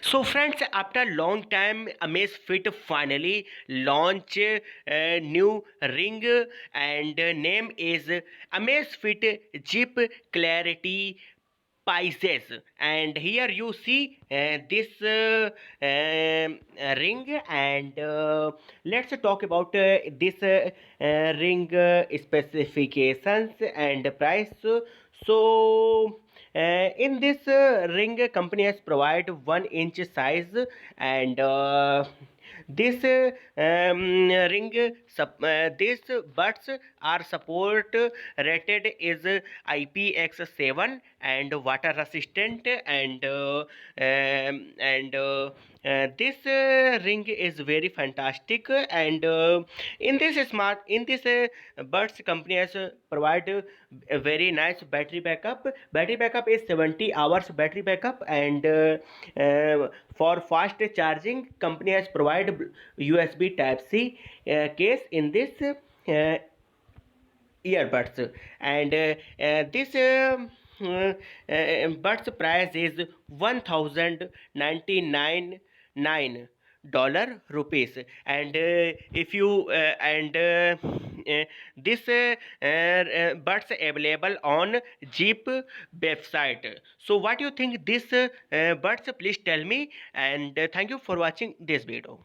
So friends, after long time, Amazfit finally launch a new ring and name is Amazfit Zepp Clarity Pieces. And here you see this ring, and let's talk about this ring specifications and price. So in this ring, company has provide 1 inch size, and this ring these buds are support rated is IPX7 and water resistant, and this ring is very fantastic. And in this buds company has provide a very nice battery backup is 70 hours battery backup, and for fast charging company has provided USB type C case in this earbuds. And this buds price is 1099 dollar rupees. And if you and this buds available on Jeep website. So what do you think this buds? Please tell me, and thank you for watching this video.